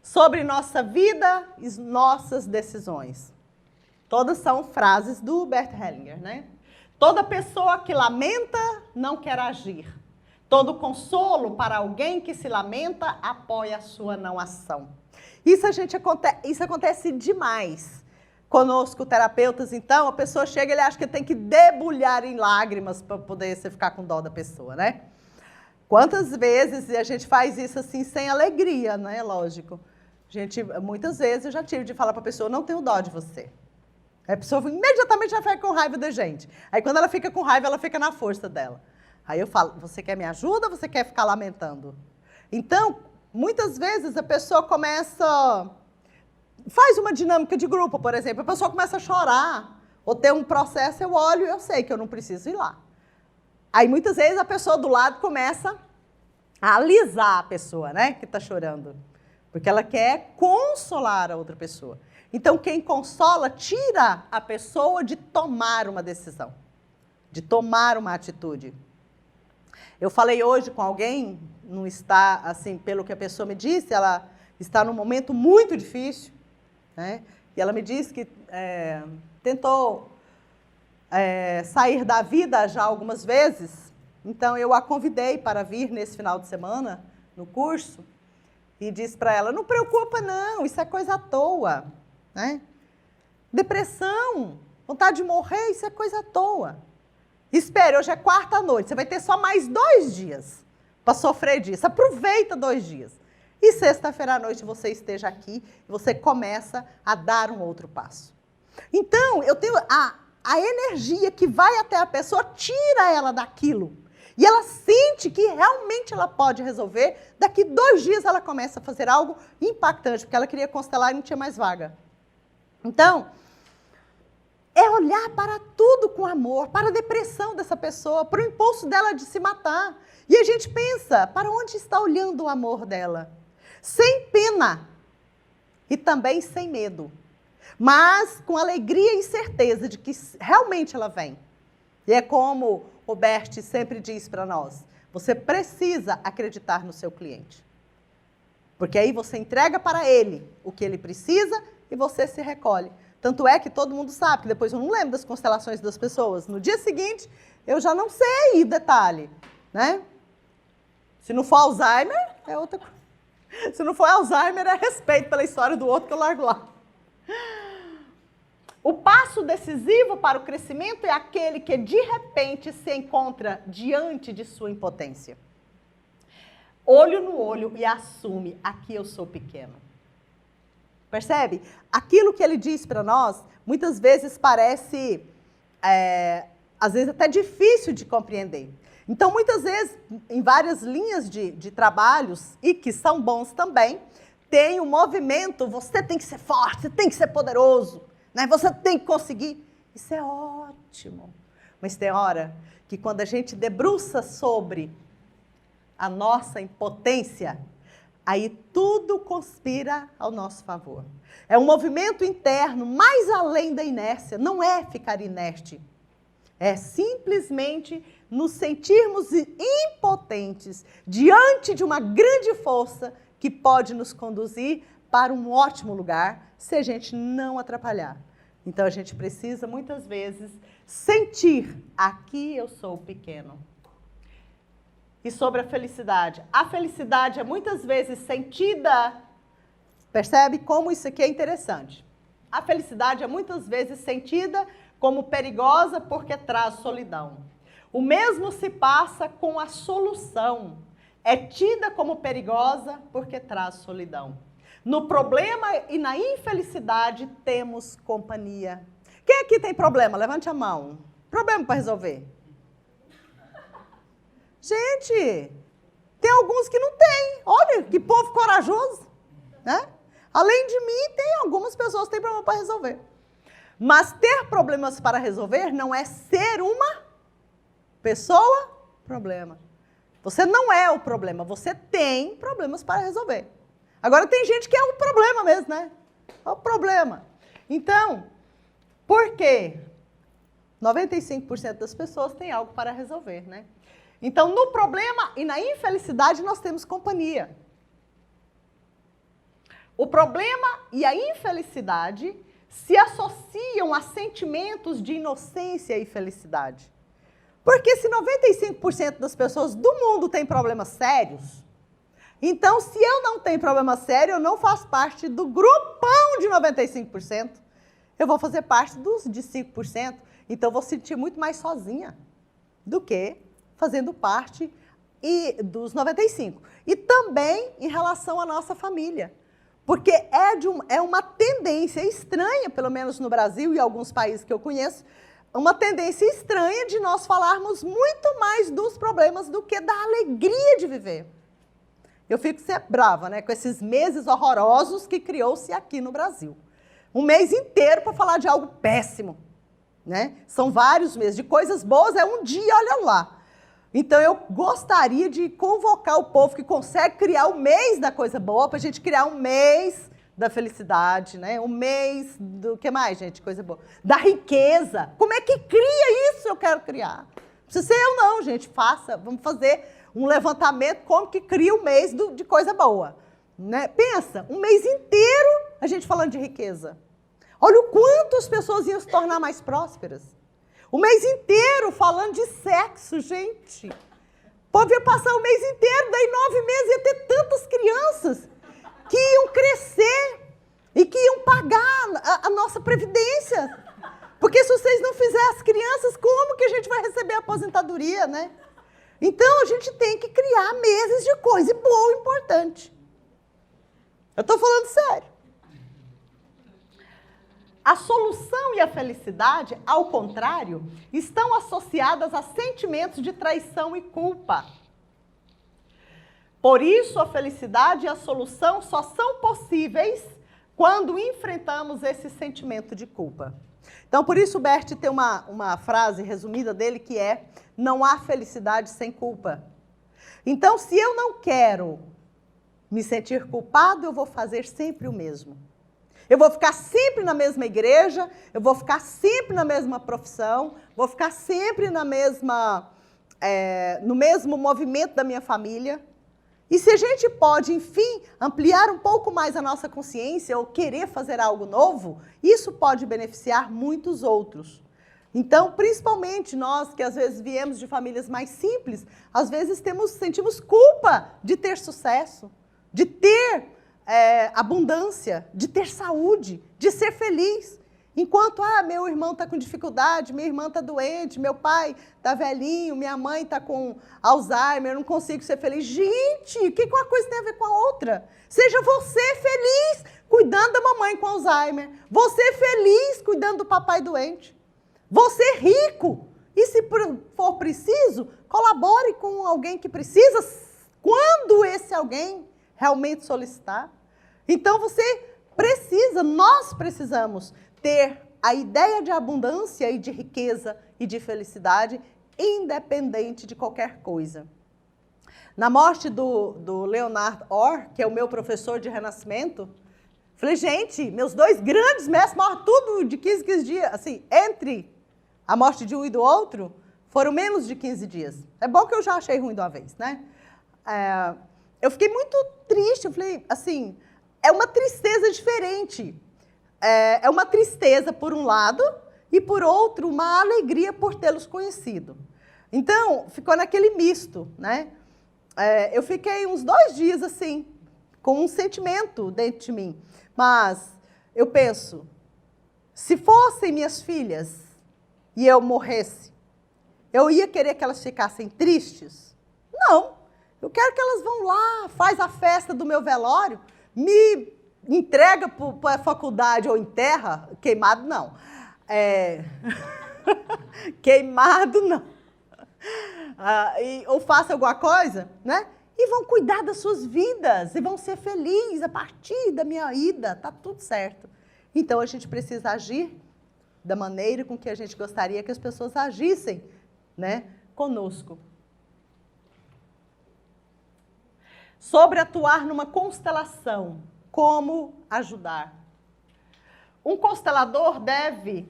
sobre nossa vida e nossas decisões. Todas são frases do Bert Hellinger, né? Toda pessoa que lamenta não quer agir. Todo consolo para alguém que se lamenta apoia a sua não ação. Isso acontece demais conosco, terapeutas. Então, a pessoa chega e ele acha que tem que debulhar em lágrimas para poder você ficar com dó da pessoa, né? Quantas vezes a gente faz isso assim sem alegria, né? Lógico. Muitas vezes eu já tive de falar para a pessoa, não tenho dó de você. A pessoa imediatamente já fica com raiva da gente. Aí quando ela fica com raiva, ela fica na força dela. Aí eu falo, você quer me ajuda ou você quer ficar lamentando? Então, muitas vezes a pessoa faz uma dinâmica de grupo, por exemplo, a pessoa começa a chorar, ou ter um processo, eu olho e eu sei que eu não preciso ir lá. Aí muitas vezes a pessoa do lado começa a alisar a pessoa, né, que está chorando, porque ela quer consolar a outra pessoa. Então, quem consola tira a pessoa de tomar uma decisão, de tomar uma atitude. Eu falei hoje com alguém, não está, assim, pelo que a pessoa me disse, ela está num momento muito difícil, né? E ela me disse que tentou sair da vida já algumas vezes. Então, eu a convidei para vir nesse final de semana, no curso, e disse para ela, não preocupa não, isso é coisa à toa. Né? Depressão, vontade de morrer, isso é coisa à toa. Espere, hoje é quarta-noite, você vai ter só mais 2 dias para sofrer disso. Aproveita 2 dias. E sexta-feira à noite você esteja aqui e você começa a dar um outro passo. Então, eu tenho a energia que vai até a pessoa, tira ela daquilo. E ela sente que realmente ela pode resolver. Daqui 2 dias ela começa a fazer algo impactante, porque ela queria constelar e não tinha mais vaga. Então, é olhar para tudo com amor, para a depressão dessa pessoa, para o impulso dela de se matar. E a gente pensa, para onde está olhando o amor dela? Sem pena e também sem medo, mas com alegria e certeza de que realmente ela vem. E é como o Bert sempre diz para nós, você precisa acreditar no seu cliente. Porque aí você entrega para ele o que ele precisa e você se recolhe. Tanto é que todo mundo sabe, que depois eu não lembro das constelações das pessoas. No dia seguinte, eu já não sei detalhe, né? Se não for Alzheimer, é outra coisa. Se não for Alzheimer, é respeito pela história do outro que eu largo lá. O passo decisivo para o crescimento é aquele que, de repente, se encontra diante de sua impotência. Olho no olho e assume, aqui eu sou pequeno. Percebe? Aquilo que ele diz para nós, muitas vezes parece, às vezes até difícil de compreender. Então, muitas vezes, em várias linhas de trabalhos, e que são bons também, tem um movimento, você tem que ser forte, você tem que ser poderoso, né? Você tem que conseguir. Isso é ótimo. Mas tem hora que quando a gente debruça sobre a nossa impotência, aí tudo conspira ao nosso favor. É um movimento interno, mais além da inércia, não é ficar inerte. É simplesmente nos sentirmos impotentes diante de uma grande força que pode nos conduzir para um ótimo lugar, se a gente não atrapalhar. Então a gente precisa, muitas vezes, sentir, aqui eu sou pequeno. E sobre a felicidade é muitas vezes sentida, percebe como isso aqui é interessante? A felicidade é muitas vezes sentida como perigosa porque traz solidão. O mesmo se passa com a solução. É tida como perigosa porque traz solidão. No problema e na infelicidade temos companhia. Quem aqui tem problema? Levante a mão. Problema para resolver? Gente, tem alguns que não tem. Olha, que povo corajoso, né? Além de mim, tem algumas pessoas que têm problema para resolver. Mas ter problemas para resolver não é ser uma pessoa problema. Você não é o problema, você tem problemas para resolver. Agora tem gente que é o problema mesmo, né? É o problema. Então, por quê? 95% das pessoas têm algo para resolver, né? Então, no problema e na infelicidade, nós temos companhia. O problema e a infelicidade se associam a sentimentos de inocência e felicidade. Porque se 95% das pessoas do mundo têm problemas sérios, então se eu não tenho problema sério, eu não faço parte do grupão de 95%. Eu vou fazer parte dos de 5%. Então eu vou sentir muito mais sozinha do que fazendo parte dos 95%. E também em relação à nossa família. Porque é uma tendência estranha, pelo menos no Brasil e alguns países que eu conheço, uma tendência estranha de nós falarmos muito mais dos problemas do que da alegria de viver. Eu fico sempre brava, né, com esses meses horrorosos que criou-se aqui no Brasil. Um mês inteiro para falar de algo péssimo. Né? São vários meses. De coisas boas é um dia, olha lá. Então, eu gostaria de convocar o povo que consegue criar o mês da coisa boa, para a gente criar um mês da felicidade, né? Um mês do que mais, gente? Coisa boa. Da riqueza. Como é que cria isso? Eu quero criar. Não precisa ser eu não, gente. Faça. Vamos fazer um levantamento como que cria o mês de coisa boa. Né? Pensa, um mês inteiro a gente falando de riqueza. Olha o quanto as pessoas iam se tornar mais prósperas. O mês inteiro falando de sexo, gente. Podia passar o mês inteiro, daí 9 meses ia ter tantas crianças que iam crescer e que iam pagar a nossa previdência. Porque se vocês não fizerem as crianças, como que a gente vai receber a aposentadoria, né? Então, a gente tem que criar meses de coisa boa e importante. Eu estou falando sério. A solução e a felicidade, ao contrário, estão associadas a sentimentos de traição e culpa. Por isso, a felicidade e a solução só são possíveis quando enfrentamos esse sentimento de culpa. Então, por isso, o Bert tem uma frase resumida dele que é: não há felicidade sem culpa. Então, se eu não quero me sentir culpado, eu vou fazer sempre o mesmo. Eu vou ficar sempre na mesma igreja, eu vou ficar sempre na mesma profissão, vou ficar sempre no mesmo movimento da minha família. E se a gente pode, enfim, ampliar um pouco mais a nossa consciência ou querer fazer algo novo, isso pode beneficiar muitos outros. Então, principalmente nós que às vezes viemos de famílias mais simples, às vezes sentimos culpa de ter sucesso, de ter abundância, de ter saúde, de ser feliz. Enquanto, meu irmão está com dificuldade, minha irmã está doente, meu pai está velhinho, minha mãe está com Alzheimer, eu não consigo ser feliz. Gente, o que uma coisa tem a ver com a outra? Seja você feliz cuidando da mamãe com Alzheimer. Você feliz cuidando do papai doente. Você rico. E se for preciso, colabore com alguém que precisa, quando esse alguém realmente solicitar. Então, nós precisamos ter a ideia de abundância e de riqueza e de felicidade, independente de qualquer coisa. Na morte do Leonard Orr, que é o meu professor de renascimento, falei, gente, meus 2 grandes mestres morreram tudo de 15 dias. Assim, entre a morte de um e do outro, foram menos de 15 dias. É bom que eu já achei ruim de uma vez, né? Eu fiquei muito triste, eu falei, assim, é uma tristeza diferente. É uma tristeza por um lado e, por outro, uma alegria por tê-los conhecido. Então, ficou naquele misto, né? Eu fiquei uns 2 dias, assim, com um sentimento dentro de mim. Mas eu penso, se fossem minhas filhas e eu morresse, eu ia querer que elas ficassem tristes? Não. Eu quero que elas vão lá, faz a festa do meu velório, me entrega para a faculdade ou enterra, queimado não. Queimado não. Ou faça alguma coisa, né? E vão cuidar das suas vidas, e vão ser felizes a partir da minha ida, tá tudo certo. Então, a gente precisa agir da maneira com que a gente gostaria que as pessoas agissem, né, conosco. Sobre atuar numa constelação, como ajudar? Um constelador deve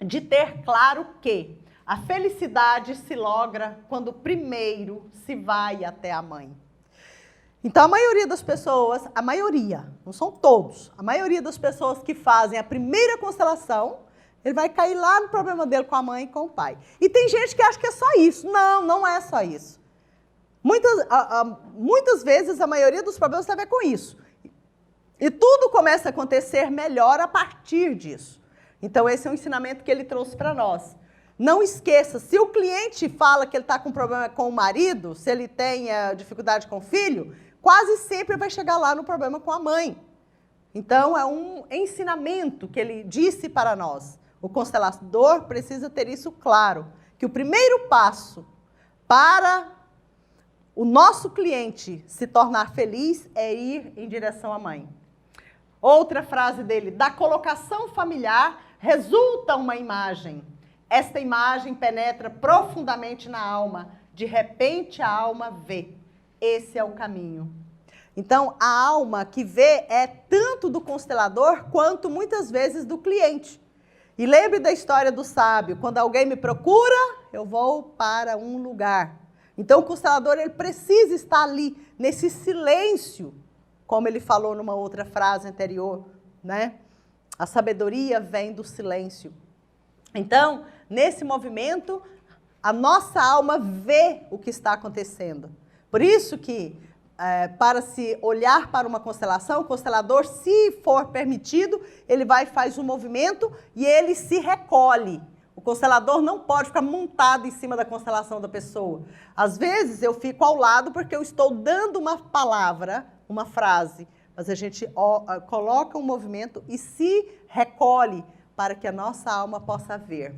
de ter claro que a felicidade se logra quando primeiro se vai até a mãe. Então, a maioria das pessoas, a maioria, não são todos, a maioria das pessoas que fazem a primeira constelação, ele vai cair lá no problema dele com a mãe e com o pai. E tem gente que acha que é só isso. Não, não é só isso. Muitas vezes, a maioria dos problemas tem a ver com isso. E tudo começa a acontecer melhor a partir disso. Então, esse é um ensinamento que ele trouxe para nós. Não esqueça, se o cliente fala que ele está com problema com o marido, se ele tem dificuldade com o filho, quase sempre vai chegar lá no problema com a mãe. Então, é um ensinamento que ele disse para nós. O constelador precisa ter isso claro, que o primeiro passo para o nosso cliente se tornar feliz é ir em direção à mãe. Outra frase dele, da colocação familiar resulta uma imagem. Esta imagem penetra profundamente na alma. De repente a alma vê. Esse é o caminho. Então, a alma que vê é tanto do constelador quanto muitas vezes do cliente. E lembre da história do sábio. Quando alguém me procura, eu vou para um lugar. Então, o constelador ele precisa estar ali, nesse silêncio, como ele falou numa outra frase anterior, né? A sabedoria vem do silêncio. Então, nesse movimento, a nossa alma vê o que está acontecendo. Por isso que, para se olhar para uma constelação, o constelador, se for permitido, ele vai e faz um movimento e ele se recolhe. O constelador não pode ficar montado em cima da constelação da pessoa. Às vezes, eu fico ao lado porque eu estou dando uma palavra, uma frase, mas a gente coloca um movimento e se recolhe para que a nossa alma possa ver.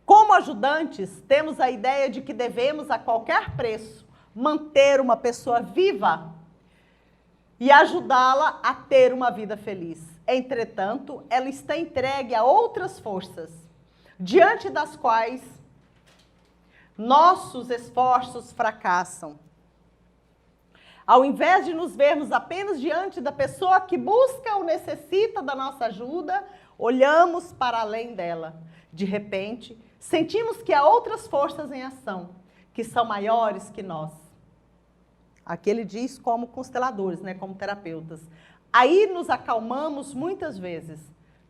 Como ajudantes, temos a ideia de que devemos, a qualquer preço, manter uma pessoa viva e ajudá-la a ter uma vida feliz. Entretanto, ela está entregue a outras forças, diante das quais nossos esforços fracassam. Ao invés de nos vermos apenas diante da pessoa que busca ou necessita da nossa ajuda, olhamos para além dela. De repente, sentimos que há outras forças em ação, que são maiores que nós. Aqui ele diz como consteladores, né, como terapeutas. Aí nos acalmamos muitas vezes.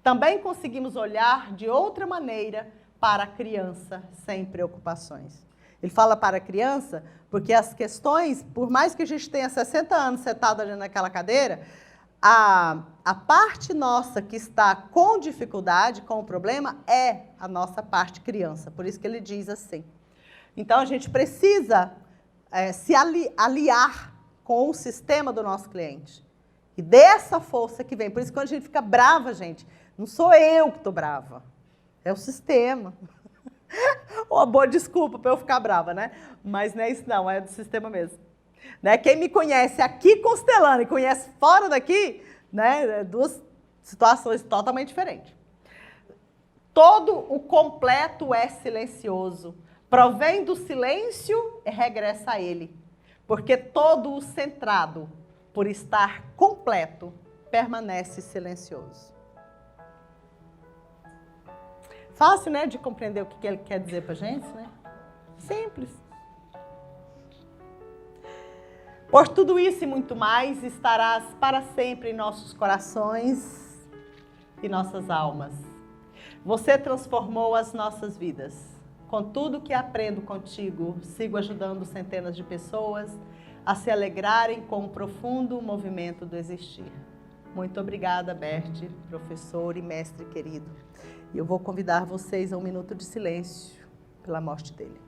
Também conseguimos olhar de outra maneira para a criança sem preocupações. Ele fala para a criança porque as questões, por mais que a gente tenha 60 anos sentado ali naquela cadeira, a parte nossa que está com dificuldade, com o problema, é a nossa parte criança. Por isso que ele diz assim. Então, a gente precisa se aliar com o sistema do nosso cliente. E dessa força que vem. Por isso que quando a gente fica brava, gente, não sou eu que estou brava. É o sistema. Uma boa desculpa para eu ficar brava, né? Mas não é isso não, é do sistema mesmo. Né? Quem me conhece aqui constelando e conhece fora daqui, né? Duas situações totalmente diferentes. Todo o completo é silencioso. Provém do silêncio e regressa a ele. Porque todo o centrado, por estar completo, permanece silencioso. Fácil, né, de compreender o que ele quer dizer para a gente, né? Simples. Por tudo isso e muito mais, estarás para sempre em nossos corações e nossas almas. Você transformou as nossas vidas. Com tudo que aprendo contigo, sigo ajudando centenas de pessoas a se alegrarem com o profundo movimento do existir. Muito obrigada, Bert, professor e mestre querido. E eu vou convidar vocês a um minuto de silêncio pela morte dele.